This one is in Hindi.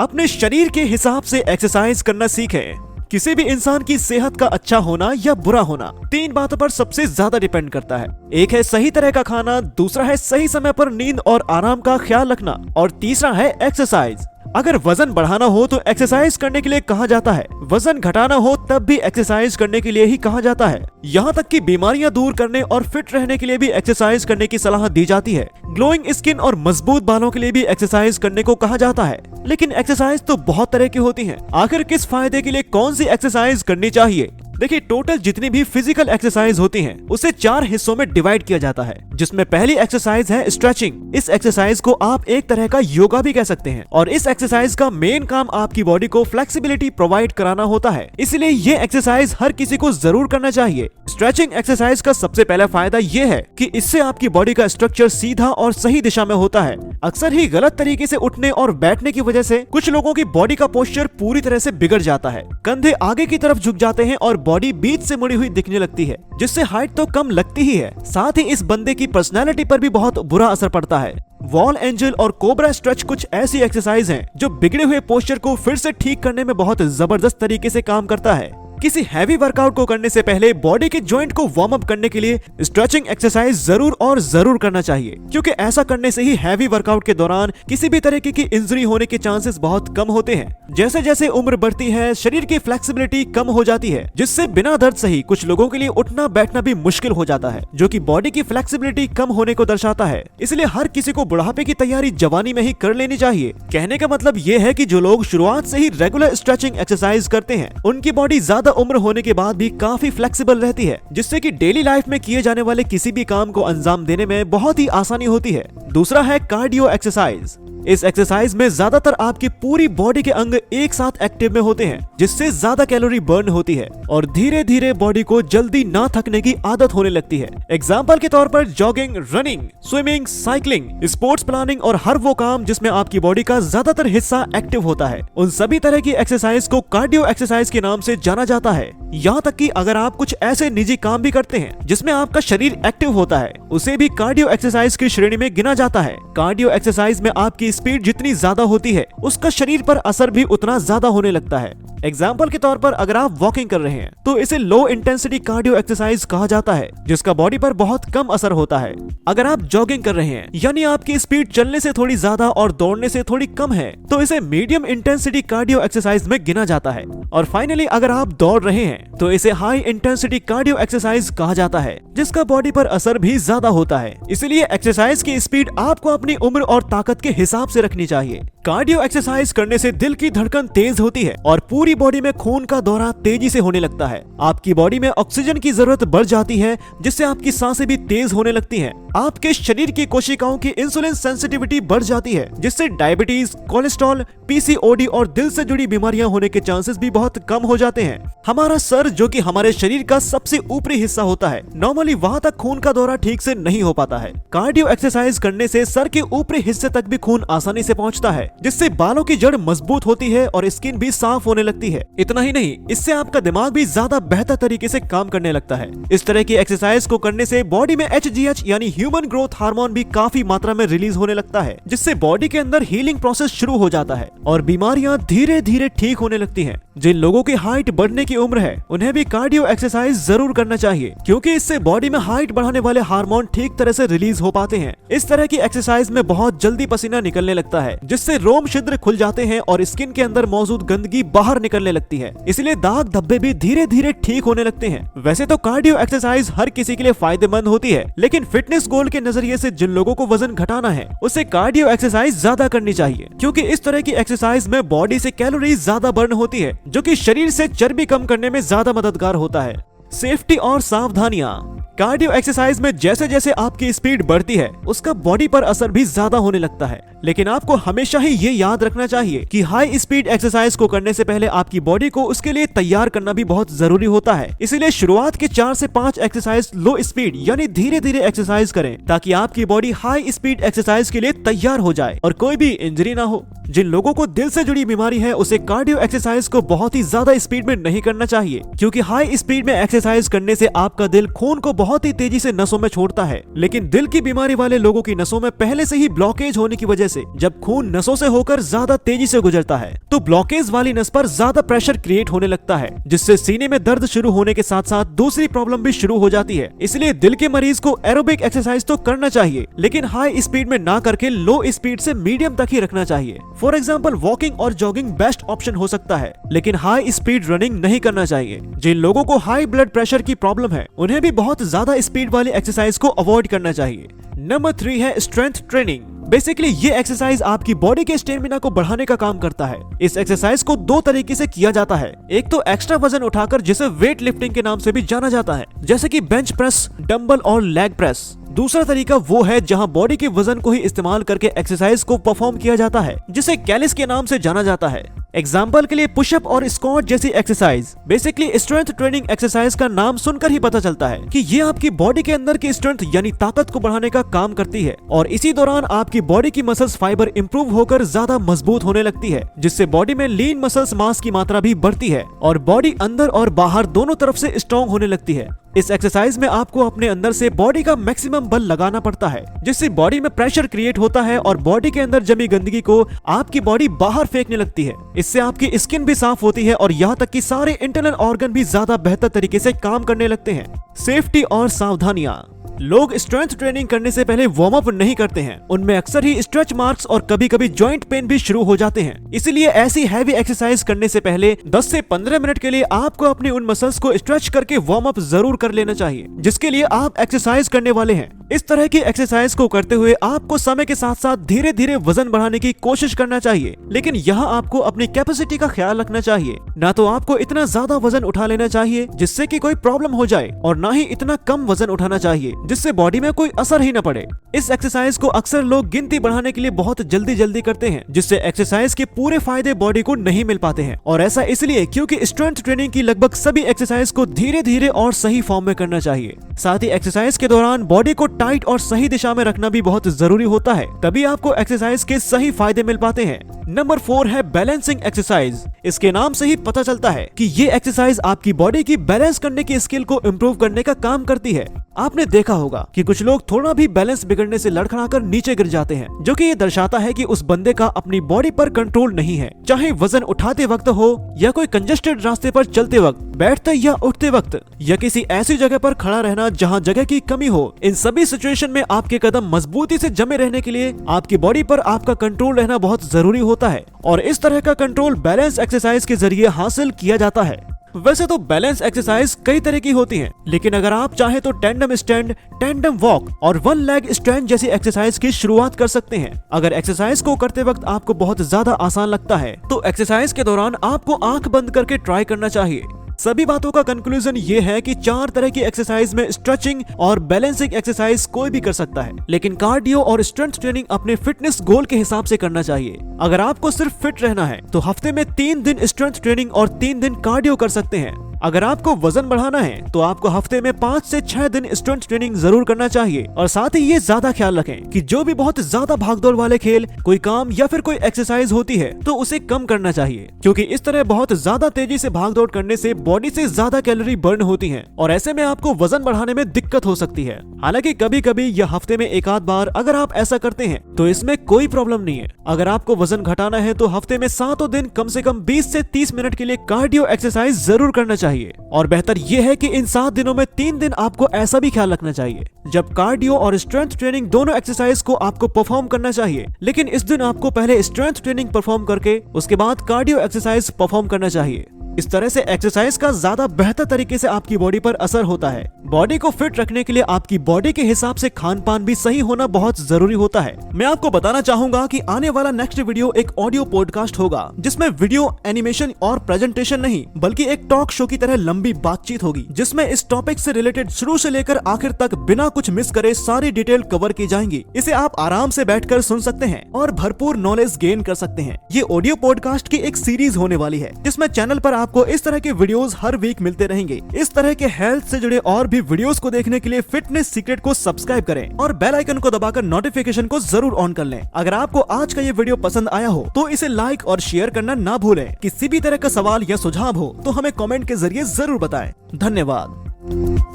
अपने शरीर के हिसाब से एक्सरसाइज करना सीखें। किसी भी इंसान की सेहत का अच्छा होना या बुरा होना 3 बातों पर सबसे ज्यादा डिपेंड करता है। एक है सही तरह का खाना, दूसरा है सही समय पर नींद और आराम का ख्याल रखना, और तीसरा है एक्सरसाइज। अगर वजन बढ़ाना हो तो एक्सरसाइज करने के लिए कहा जाता है, वजन घटाना हो तब भी एक्सरसाइज करने के लिए ही कहा जाता है। यहाँ तक कि बीमारियां दूर करने और फिट रहने के लिए भी एक्सरसाइज करने की सलाह दी जाती है। ग्लोइंग स्किन और मजबूत बालों के लिए भी एक्सरसाइज करने को कहा जाता है। लेकिन एक्सरसाइज तो बहुत तरह की होती है। आखिर किस फायदे के लिए कौन सी एक्सरसाइज करनी चाहिए? देखिए, टोटल जितनी भी फिजिकल एक्सरसाइज होती हैं, उसे 4 हिस्सों में डिवाइड किया जाता है, जिसमें पहली एक्सरसाइज है स्ट्रेचिंग। इस एक्सरसाइज को आप एक तरह का योगा भी कह सकते हैं, और इस एक्सरसाइज का मेन काम आपकी बॉडी को फ्लेक्सिबिलिटी प्रोवाइड कराना होता है, इसलिए ये एक्सरसाइज हर किसी को जरूर करना चाहिए। स्ट्रेचिंग एक्सरसाइज का सबसे पहला फायदा ये है कि इससे आपकी बॉडी का स्ट्रक्चर सीधा और सही दिशा में होता है। अक्सर ही गलत तरीके से उठने और बैठने की वजह से कुछ लोगों की बॉडी का पोस्चर पूरी तरह से बिगड़ जाता है। कंधे आगे की तरफ झुक जाते हैं और बॉडी बीच से मुड़ी हुई दिखने लगती है, जिससे हाइट तो कम लगती ही है, साथ ही इस बंदे की पर्सनैलिटी पर भी बहुत बुरा असर पड़ता है। वॉल एंजल और कोबरा स्ट्रेच कुछ ऐसी एक्सरसाइज हैं जो बिगड़े हुए पोस्चर को फिर से ठीक करने में बहुत जबरदस्त तरीके से काम करता है। किसी हैवी वर्कआउट को करने से पहले बॉडी के जॉइंट को वार्म अप करने के लिए स्ट्रेचिंग एक्सरसाइज जरूर करना चाहिए, क्योंकि ऐसा करने से ही हैवी वर्कआउट के दौरान किसी भी तरीके की इंजरी होने के चांसेस बहुत कम होते हैं। जैसे जैसे उम्र बढ़ती है, शरीर की फ्लेक्सिबिलिटी कम हो जाती है, जिससे बिना दर्द सही कुछ लोगों के लिए उठना बैठना भी मुश्किल हो जाता है, जो कि बॉडी की फ्लेक्सिबिलिटी कम होने को दर्शाता है। इसलिए हर किसी को बुढ़ापे की तैयारी जवानी में ही कर लेनी चाहिए। कहने का मतलब ये है कि जो लोग शुरुआत से ही रेगुलर स्ट्रेचिंग एक्सरसाइज करते हैं, उनकी बॉडी ज्यादा उम्र होने के बाद भी काफी फ्लेक्सिबल रहती है, जिससे कि डेली लाइफ में किए जाने वाले किसी भी काम को अंजाम देने में बहुत ही आसानी होती है। दूसरा है कार्डियो एक्सरसाइज। इस एक्सरसाइज में ज्यादातर आपकी पूरी बॉडी के अंग एक साथ एक्टिव में होते हैं, जिससे ज्यादा कैलोरी बर्न होती है और धीरे धीरे बॉडी को जल्दी ना थकने की आदत होने लगती है। एग्जाम्पल के तौर पर jogging, running, swimming, cycling, sports planning और हर वो काम जिसमें आपकी बॉडी का ज्यादातर हिस्सा एक्टिव होता है, उन सभी तरह की एक्सरसाइज को कार्डियो एक्सरसाइज के नाम से जाना जाता है। यहाँ तक कि अगर आप कुछ ऐसे निजी काम भी करते हैं जिसमें आपका शरीर एक्टिव होता है, उसे भी कार्डियो एक्सरसाइज की श्रेणी में गिना जाता है। कार्डियो एक्सरसाइज में आपकी स्पीड जितनी ज्यादा होती है, उसका शरीर पर असर भी उतना ज्यादा होने लगता है। एग्जाम्पल के तौर पर अगर आप वॉकिंग कर रहे हैं तो इसे लो इंटेंसिटी कार्डियो एक्सरसाइज कहा जाता है, जिसका बॉडी पर बहुत कम असर होता है। अगर आप जॉगिंग कर रहे हैं, यानी आपकी स्पीड चलने से थोड़ी ज्यादा और दौड़ने से थोड़ी कम है, तो इसे मीडियम इंटेंसिटी कार्डियो एक्सरसाइज में गिना जाता है। और फाइनली अगर आप दौड़ रहे हैं तो इसे हाई इंटेंसिटी कार्डियो एक्सरसाइज कहा जाता है, जिसका बॉडी पर असर भी ज्यादा होता है। इसलिए एक्सरसाइज की स्पीड आपको अपनी उम्र और ताकत के हिसाब से रखनी चाहिए। कार्डियो एक्सरसाइज करने से दिल की धड़कन तेज होती है और पूरी बॉडी में खून का दौरा तेजी से होने लगता है। आपकी बॉडी में ऑक्सीजन की जरूरत बढ़ जाती है, जिससे आपकी सांसें भी तेज होने लगती हैं। आपके शरीर की कोशिकाओं की इंसुलिन सेंसिटिविटी बढ़ जाती है, जिससे डायबिटीज, कोलेस्ट्रॉल, पीसीओडी और दिल से जुड़ी बीमारियां होने के चांसेस भी बहुत कम हो जाते हैं। हमारा सर, जो कि हमारे शरीर का सबसे ऊपरी हिस्सा होता है, नॉर्मली वहां तक खून का दौरा ठीक से नहीं हो पाता है। कार्डियो एक्सरसाइज करने से सर के ऊपरी हिस्से तक भी खून आसानी से पहुंचता है, जिससे बालों की जड़ मजबूत होती है और स्किन भी साफ होने लगती है। इतना ही नहीं, इससे आपका दिमाग भी ज्यादा बेहतर तरीके से काम करने लगता है। इस तरह की एक्सरसाइज को करने से बॉडी में HGH यानी ह्यूमन ग्रोथ हार्मोन भी काफी मात्रा में रिलीज होने लगता है, जिससे बॉडी के अंदर हीलिंग प्रोसेस शुरू हो जाता है और बीमारियां धीरे धीरे ठीक होने लगती हैं। जिन लोगों की हाइट बढ़ने की उम्र है, उन्हें भी कार्डियो एक्सरसाइज जरूर करना चाहिए, क्योंकि इससे बॉडी में हाइट बढ़ाने वाले हार्मोन ठीक तरह से रिलीज हो पाते हैं। इस तरह की एक्सरसाइज में बहुत जल्दी पसीना निकलने लगता है, जिससे रोम छिद्र खुल जाते हैं और स्किन के अंदर मौजूद गंदगी बाहर निकलने लगती है। इसलिए दाग धब्बे भी धीरे धीरे ठीक होने लगते हैं। वैसे तो कार्डियो एक्सरसाइज हर किसी के लिए फायदेमंद होती है, लेकिन फिटनेस गोल के नजरिए से जिन लोगों को वजन घटाना है, उसे कार्डियो एक्सरसाइज ज्यादा करनी चाहिए, क्योंकि इस तरह की एक्सरसाइज में बॉडी से कैलोरी ज्यादा बर्न होती है, जो कि शरीर से चर्बी कम करने में ज्यादा मददगार होता है। सेफ्टी और सावधानियां। कार्डियो एक्सरसाइज में जैसे जैसे आपकी स्पीड बढ़ती है, उसका बॉडी पर असर भी ज्यादा होने लगता है, लेकिन आपको हमेशा ही ये याद रखना चाहिए कि हाई स्पीड एक्सरसाइज को करने से पहले आपकी बॉडी को उसके लिए तैयार करना भी बहुत जरूरी होता है। इसलिए शुरुआत के 4 से 5 एक्सरसाइज लो स्पीड यानी धीरे धीरे एक्सरसाइज करें, ताकि आपकी बॉडी हाई स्पीड एक्सरसाइज के लिए तैयार हो जाए और कोई भी इंजरी ना हो। जिन लोगों को दिल से जुड़ी बीमारी है, उसे कार्डियो एक्सरसाइज को बहुत ही ज्यादा स्पीड में नहीं करना चाहिए, क्योंकि हाई स्पीड में एक्सरसाइज करने से आपका दिल खून को बहुत ही तेजी से नसों में छोड़ता है, लेकिन दिल की बीमारी वाले लोगों की नसों में पहले से ही ब्लॉकेज होने की वजह से जब खून नसों से होकर ज्यादा तेजी से गुजरता है तो ब्लॉकेज वाली नस पर ज्यादा प्रेशर क्रिएट होने लगता है, जिससे सीने में दर्द शुरू होने के साथ साथ दूसरी प्रॉब्लम भी शुरू हो जाती है। इसलिए दिल के मरीज को एरोबिक एक्सरसाइज तो करना चाहिए, लेकिन हाई स्पीड में ना करके लो स्पीड से मीडियम तक ही रखना चाहिए। फॉर एग्जाम्पल वॉकिंग और जॉगिंग बेस्ट ऑप्शन हो सकता है, लेकिन हाई स्पीड रनिंग नहीं करना चाहिए। जिन लोगों को हाई ब्लड प्रेशर की प्रॉब्लम है उन्हें भी बहुत ज्यादा स्पीड वाली एक्सरसाइज को अवॉइड करना चाहिए। नंबर 3 है स्ट्रेंथ ट्रेनिंग। बेसिकली ये एक्सरसाइज आपकी बॉडी के स्टेमिना को बढ़ाने का काम करता है। इस एक्सरसाइज को दो तरीके से किया जाता है, एक तो एक्स्ट्रा वजन उठाकर जिसे वेट लिफ्टिंग के नाम से भी जाना जाता है, जैसे कि बेंच प्रेस, डंबल और लेग प्रेस। दूसरा तरीका वो है जहां बॉडी के वजन को ही इस्तेमाल करके एक्सरसाइज को परफॉर्म किया जाता है, जिसे कैलिस के नाम से जाना जाता है। एग्जाम्पल के लिए पुशअप और स्क्वाट जैसी exercise. Basically strength training exercise का नाम सुनकर ही पता चलता है कि ये आपकी बॉडी के अंदर की स्ट्रेंथ यानी ताकत को बढ़ाने का काम करती है, और इसी दौरान आपकी बॉडी की मसल्स फाइबर इंप्रूव होकर ज्यादा मजबूत होने लगती है, जिससे बॉडी में लीन मसल्स मास की मात्रा भी बढ़ती है और बॉडी अंदर और बाहर दोनों तरफ से स्ट्रॉन्ग होने लगती है। इस एक्सरसाइज में आपको अपने अंदर से बॉडी का मैक्सिमम बल लगाना पड़ता है, जिससे बॉडी में प्रेशर क्रिएट होता है और बॉडी के अंदर जमी गंदगी को आपकी बॉडी बाहर फेंकने लगती है। इससे आपकी स्किन भी साफ होती है और यहाँ तक कि सारे इंटरनल ऑर्गन भी ज्यादा बेहतर तरीके से काम करने लगते हैं। सेफ्टी और सावधानियां। लोग स्ट्रेंथ ट्रेनिंग करने से पहले वार्म अप नहीं करते हैं, उनमें अक्सर ही स्ट्रेच मार्क्स और कभी कभी जॉइंट पेन भी शुरू हो जाते हैं। इसलिए ऐसी हैवी एक्सरसाइज करने से पहले 10 से 15 मिनट के लिए आपको अपनी उन मसल्स को स्ट्रेच करके वार्म अप जरूर कर लेना चाहिए जिसके लिए आप एक्सरसाइज करने वाले हैं। इस तरह की एक्सरसाइज को करते हुए आपको समय के साथ साथ धीरे धीरे वजन बढ़ाने की कोशिश करना चाहिए, लेकिन यहाँ आपको अपनी कैपेसिटी का ख्याल रखना चाहिए। ना तो आपको इतना ज्यादा वजन उठा लेना चाहिए जिससे कि कोई प्रॉब्लम हो जाए, और ना ही इतना कम वजन उठाना चाहिए जिससे बॉडी में कोई असर ही न पड़े। इस एक्सरसाइज को अक्सर लोग गिनती बढ़ाने के लिए बहुत जल्दी करते हैं, जिससे एक्सरसाइज के पूरे फायदे बॉडी को नहीं मिल पाते हैं। और ऐसा इसलिए क्योंकि स्ट्रेंथ ट्रेनिंग की लगभग सभी एक्सरसाइज को धीरे धीरे और सही फॉर्म में करना चाहिए। साथ ही एक्सरसाइज के दौरान बॉडी को टाइट और सही दिशा में रखना भी बहुत जरूरी होता है, तभी आपको एक्सरसाइज के सही फायदे मिल पाते हैं। नंबर 4 है बैलेंसिंग एक्सरसाइज। इसके नाम से ही पता चलता है कि ये एक्सरसाइज आपकी बॉडी की बैलेंस करने की स्किल को इम्प्रूव करने का काम करती है। आपने देखा होगा कि कुछ लोग थोड़ा भी बैलेंस बिगड़ने से लड़खड़ाकर नीचे गिर जाते हैं, जो कि ये दर्शाता है कि उस बंदे का अपनी बॉडी पर कंट्रोल नहीं है, चाहे वजन उठाते वक्त हो या कोई कंजेस्टेड रास्ते पर चलते वक्त, बैठते या उठते वक्त, या किसी ऐसी जगह पर खड़ा रहना जहां जगह की कमी हो। इन सभी सिचुएशन में आपके कदम मजबूती से जमे रहने के लिए आपकी बॉडी पर आपका कंट्रोल रहना बहुत जरूरी होता है, और इस तरह का कंट्रोल बैलेंस एक्सरसाइज के जरिए हासिल किया जाता है। वैसे तो बैलेंस एक्सरसाइज कई तरह की होती हैं, लेकिन अगर आप चाहे तो टेंडम स्टैंड, टेंडम वॉक और वन लेग स्टैंड जैसी एक्सरसाइज की शुरुआत कर सकते हैं। अगर एक्सरसाइज को करते वक्त आपको बहुत ज्यादा आसान लगता है तो एक्सरसाइज के दौरान आपको आंख बंद करके ट्राई करना चाहिए। सभी बातों का कंक्लूजन ये है कि 4 तरह की एक्सरसाइज में स्ट्रेचिंग और बैलेंसिंग एक्सरसाइज कोई भी कर सकता है, लेकिन कार्डियो और स्ट्रेंथ ट्रेनिंग अपने फिटनेस गोल के हिसाब से करना चाहिए। अगर आपको सिर्फ फिट रहना है तो हफ्ते में 3 दिन स्ट्रेंथ ट्रेनिंग और 3 दिन कार्डियो कर सकते हैं। अगर आपको वजन बढ़ाना है तो आपको हफ्ते में 5 से 6 दिन स्ट्रेंथ ट्रेनिंग जरूर करना चाहिए, और साथ ही ये ज्यादा ख्याल रखें कि जो भी बहुत ज्यादा भागदौड़ वाले खेल, कोई काम या फिर कोई एक्सरसाइज होती है तो उसे कम करना चाहिए, क्योंकि इस तरह बहुत ज्यादा तेजी से भागदौड़ करने से बॉडी से ज्यादा कैलोरी बर्न होती है और ऐसे में आपको वजन बढ़ाने में दिक्कत हो सकती है। हालांकि कभी कभी या हफ्ते में एक आध बार अगर आप ऐसा करते हैं तो इसमें कोई प्रॉब्लम नहीं है। अगर आपको वजन घटाना है तो हफ्ते में 7 दिन कम से कम 20 से 30 मिनट के लिए कार्डियो एक्सरसाइज जरूर करना चाहिए, और बेहतर यह है कि इन 7 दिनों में 3 दिन आपको ऐसा भी ख्याल रखना चाहिए जब कार्डियो और स्ट्रेंथ ट्रेनिंग दोनों एक्सरसाइज को आपको परफॉर्म करना चाहिए, लेकिन इस दिन आपको पहले स्ट्रेंथ ट्रेनिंग परफॉर्म करके उसके बाद कार्डियो एक्सरसाइज परफॉर्म करना चाहिए। इस तरह से एक्सरसाइज का ज्यादा बेहतर तरीके से आपकी बॉडी पर असर होता है। बॉडी को फिट रखने के लिए आपकी बॉडी के हिसाब से खान पान भी सही होना बहुत जरूरी होता है। मैं आपको बताना चाहूंगा कि आने वाला नेक्स्ट वीडियो एक ऑडियो पॉडकास्ट होगा, जिसमें वीडियो, एनिमेशन और प्रेजेंटेशन नहीं बल्कि एक टॉक शो की तरह लंबी बातचीत होगी, जिसमें इस टॉपिक से रिलेटेड शुरू से लेकर आखिर तक बिना कुछ मिस करे सारी डिटेल कवर की जाएंगी। इसे आप आराम से बैठकर सुन सकते हैं और भरपूर नॉलेज गेन कर सकते हैं। ये ऑडियो पॉडकास्ट की एक सीरीज होने वाली है, जिसमें चैनल पर आपको इस तरह के वीडियोस हर वीक मिलते रहेंगे। इस तरह के हेल्थ से जुड़े और भी वीडियोस को देखने के लिए फिटनेस सीक्रेट को सब्सक्राइब करें और बेल आइकन को दबाकर नोटिफिकेशन को जरूर ऑन कर लें। अगर आपको आज का ये वीडियो पसंद आया हो तो इसे लाइक और शेयर करना ना भूलें। किसी भी तरह का सवाल या सुझाव हो तो हमें कमेंट के जरिए जरूर बताएं। धन्यवाद।